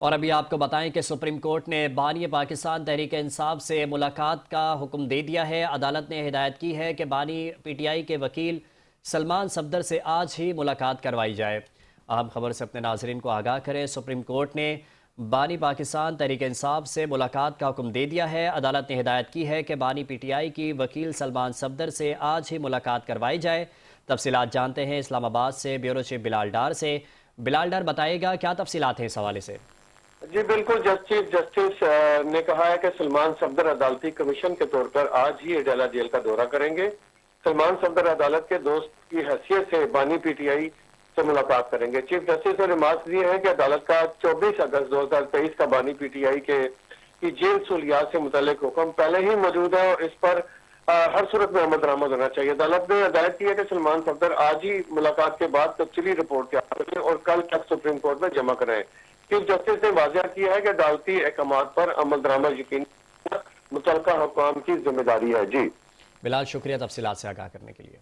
और अभी आपको बताएं कि सुप्रीम कोर्ट ने बानी पाकिस्तान तहरीक इंसाफ से मुलाकात का हुक्म दे दिया है। अदालत ने हिदायत की है कि बानी पीटीआई के वकील सलमान सफदर से आज ही मुलाकात करवाई जाए। अहम खबर से अपने नाजरीन को आगाह करें। सुप्रीम कोर्ट ने बानी पाकिस्तान तहरीक इंसाफ से मुलाकात का हुक्म दे दिया है। अदालत ने हिदायत की है कि बानी पीटीआई की वकील सलमान सफदर से आज ही मुलाकात करवाई जाए। तफसीलात जानते हैं इस्लामाबाद से ब्यूरो चीफ बिलाल डार से। बिलाल डार बताएगा क्या तफसीलात हैं इस हवाले से। जी बिल्कुल। जस्टिस ने कहा है कि सलमान सफदर अदालती कमीशन के तौर पर आज ही अडाला जेल का दौरा करेंगे। सलमान सफदर अदालत के दोस्त की हैसियत से बानी पीटीआई से मुलाकात करेंगे। चीफ जस्टिस ने रिमार्क दिए हैं कि अदालत का 24 अगस्त 2023 का बानी पीटीआई की जेल सहूलियात से मुतल्लिक हुक्म पहले ही मौजूद है और इस पर हर सूरत में अमल दरामद होना चाहिए। अदालत ने हिदायत की है कि सलमान सफदर आज ही मुलाकात के बाद तफसीली रिपोर्ट तैयार करें और कल तक सुप्रीम कोर्ट में जमा कराएं। चीफ जस्टिस ने वाज़ेह किया है कि अदालती अहकामात पर अमल दरामद यकीनी मुतल्लिका हुक्काम की जिम्मेदारी है। जी बिलाल, शुक्रिया तफसीलात से आगाह करने के लिए।